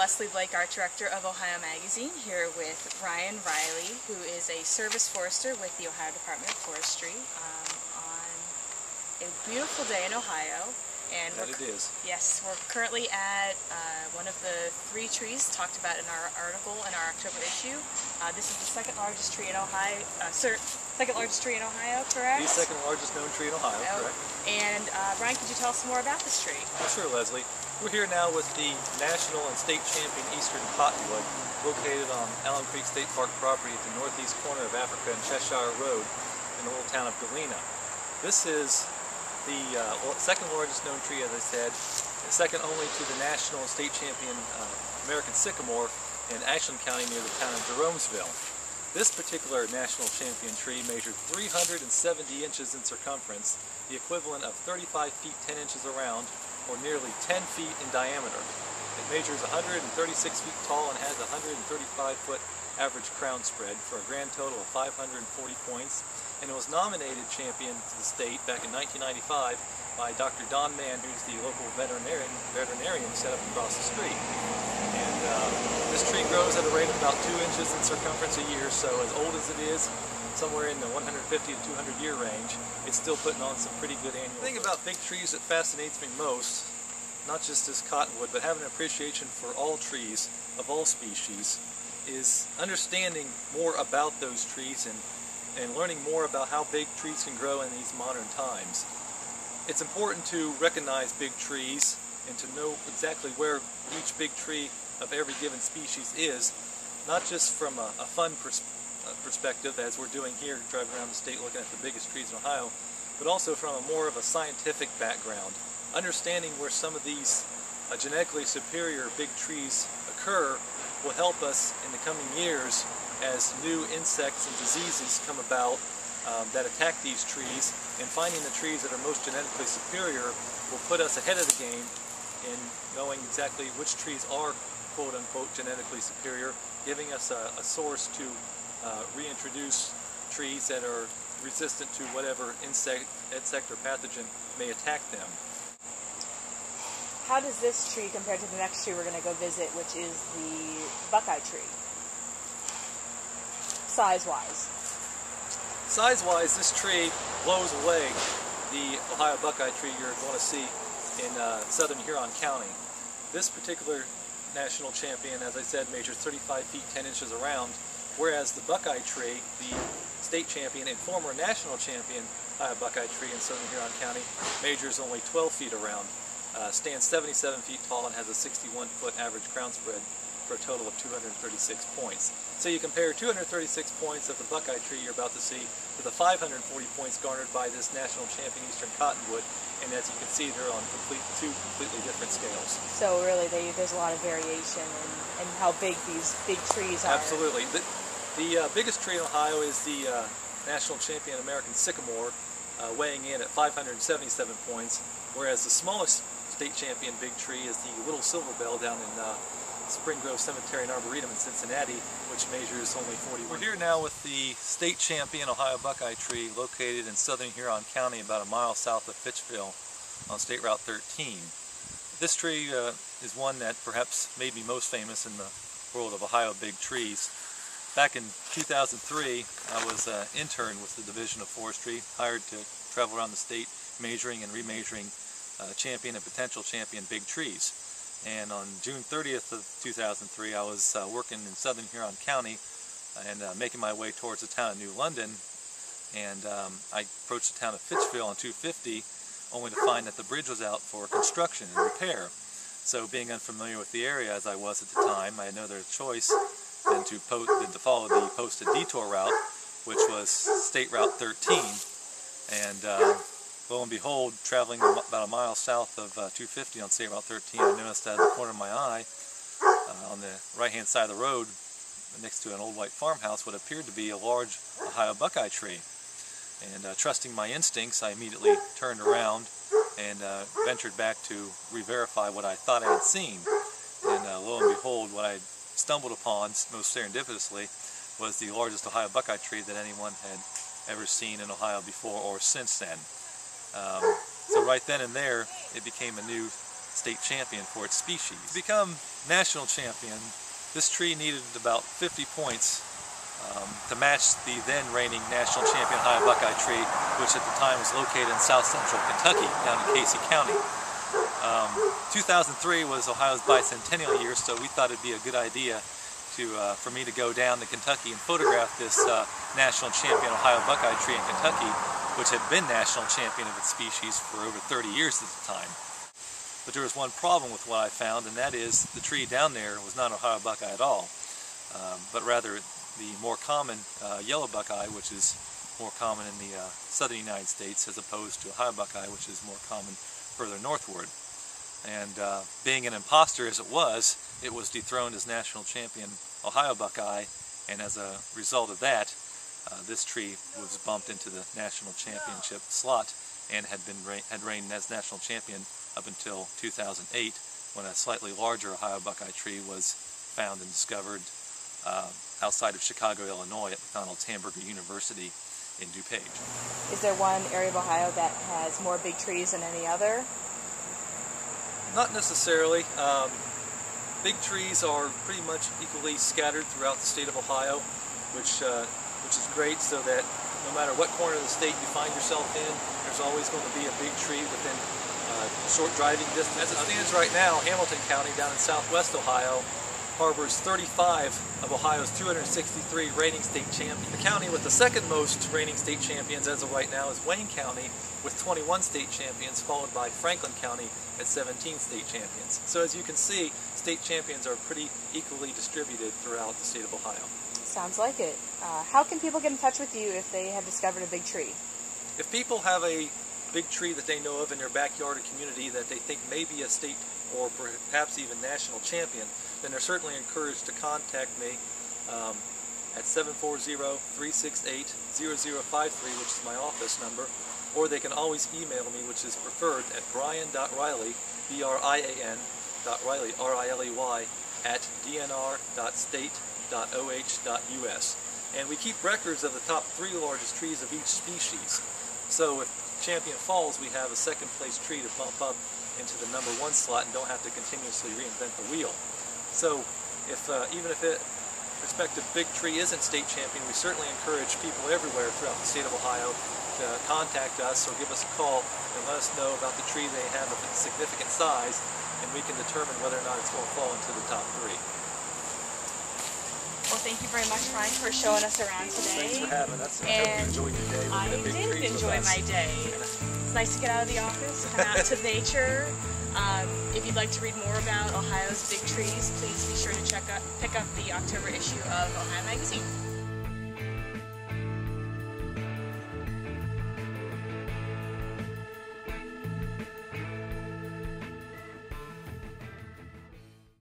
Leslie Blake, Art Director of Ohio Magazine, here with Ryan Riley, who is a service forester with the Ohio Department of Forestry, on a beautiful day in Ohio. And that it is. Yes, we're currently at one of the 3 trees talked about in our article in our October issue. This is the second largest tree in Ohio, second largest tree in Ohio, correct? The second largest known tree in Ohio, correct. And Ryan, could you tell us more about this tree? Oh, sure, Leslie. We're here now with the national and state champion eastern cottonwood, located on Allen Creek State Park property at the northeast corner of Africa and Cheshire Road in the little town of Galena. This is the second largest known tree, as I said, second only to the national and state champion American Sycamore in Ashland County near the town of Jeromesville. This particular national champion tree measured 370 inches in circumference, the equivalent of 35 feet 10 inches around, or nearly 10 feet in diameter. It measures 136 feet tall and has a 135-foot average crown spread for a grand total of 540 points, and it was nominated champion to the state back in 1995 by Dr. Don Mann, who's the local veterinarian set up across the street. And this tree grows at a rate of about 2 inches in circumference a year, so as old as it is, somewhere in the 150 to 200 year range, it's still putting on some pretty good annual. The thing about big trees that fascinates me most, not just this cottonwood, but having an appreciation for all trees of all species, is understanding more about those trees and learning more about how big trees can grow in these modern times. It's important to recognize big trees and to know exactly where each big tree of every given species is, not just from a fun perspective, as we're doing here, driving around the state looking at the biggest trees in Ohio, but also from more of a scientific background. Understanding where some of these genetically superior big trees occur will help us in the coming years as new insects and diseases come about that attack these trees, and finding the trees that are most genetically superior will put us ahead of the game in knowing exactly which trees are quote-unquote genetically superior, giving us a source to reintroduce trees that are resistant to whatever insect or pathogen may attack them. How does this tree compare to the next tree we're going to go visit, which is the buckeye tree, size-wise? Size-wise, this tree blows away the Ohio buckeye tree you're going to see in southern Huron County. This particular national champion, as I said, measures 35 feet 10 inches around, whereas the buckeye tree, the state champion and former national champion Ohio buckeye tree in southern Huron County, measures only 12 feet around, stands 77 feet tall and has a 61-foot average crown spread for a total of 236 points. So you compare 236 points of the buckeye tree you're about to see to the 540 points garnered by this national champion eastern cottonwood, and as you can see, they're on two completely different scales. So really, there's a lot of variation in how big these big trees are. Absolutely. The biggest tree in Ohio is the national champion American Sycamore, weighing in at 577 points, whereas the smallest state champion big tree is the Little Silver Bell down in Spring Grove Cemetery and Arboretum in Cincinnati, which measures only 41. We're here now with the state champion Ohio buckeye tree, located in southern Huron County, about a mile south of Fitchville on State Route 13. This tree is one that perhaps made me most famous in the world of Ohio big trees. Back in 2003, I was an intern with the Division of Forestry, hired to travel around the state measuring and remeasuring champion and potential champion big trees. And on June 30th of 2003, I was working in southern Huron County and making my way towards the town of New London, and I approached the town of Fitchville on 250, only to find that the bridge was out for construction and repair. So being unfamiliar with the area as I was at the time, I had no other choice than to follow the posted detour route, which was State Route 13. And lo and behold, traveling about a mile south of 250 on State Route 13, I noticed out of the corner of my eye, on the right-hand side of the road, next to an old white farmhouse, what appeared to be a large Ohio buckeye tree. And trusting my instincts, I immediately turned around and ventured back to re-verify what I thought I had seen. And lo and behold, what I stumbled upon, most serendipitously, was the largest Ohio buckeye tree that anyone had ever seen in Ohio before or since then. So right then and there, it became a new state champion for its species. To become national champion, this tree needed about 50 points to match the then reigning national champion Ohio Buckeye tree, which at the time was located in south central Kentucky, down in Casey County. 2003 was Ohio's bicentennial year, so we thought it'd be a good idea for me to go down to Kentucky and photograph this national champion Ohio Buckeye tree in Kentucky, which had been national champion of its species for over 30 years at the time. But there was one problem with what I found, and that is the tree down there was not Ohio Buckeye at all, but rather the more common yellow buckeye, which is more common in the southern United States, as opposed to Ohio Buckeye, which is more common further northward. And being an imposter as it was dethroned as national champion Ohio Buckeye, and as a result of that, this tree was bumped into the national championship slot and had reigned as national champion up until 2008, when a slightly larger Ohio Buckeye tree was found and discovered outside of Chicago, Illinois, at McDonald's Hamburger University in DuPage. Is there one area of Ohio that has more big trees than any other? Not necessarily. Big trees are pretty much equally scattered throughout the state of Ohio, which is great, so that no matter what corner of the state you find yourself in, there's always going to be a big tree within short driving distance. As it stands right now, Hamilton County down in southwest Ohio harbors 35 of Ohio's 263 reigning state champions. The county with the second most reigning state champions as of right now is Wayne County, with 21 state champions, followed by Franklin County at 17 state champions. So as you can see, state champions are pretty equally distributed throughout the state of Ohio. Sounds like it. How can people get in touch with you if they have discovered a big tree? If people have a big tree that they know of in their backyard or community that they think may be a state or perhaps even national champion, then they're certainly encouraged to contact me at 740-368-0053, which is my office number, or they can always email me, which is preferred, at brian.riley, brian.riley, R-I-L-E-Y, at dnr.state.oh.us. And we keep records of the top 3 largest trees of each species. So if champion falls, we have a second place tree to bump up into the number 1 slot and don't have to continuously reinvent the wheel. So if even if a respective big tree isn't state champion, we certainly encourage people everywhere throughout the state of Ohio to contact us or give us a call and let us know about the tree they have of its significant size, and we can determine whether or not it's going to fall into the top 3. Well, thank you very much, Ryan, for showing us around today. Thanks for having us. I hope you enjoyed your day. I did enjoy my day. It's nice to get out of the office, come out to nature. If you'd like to read more about Ohio's big trees, please be sure to pick up the October issue of Ohio Magazine.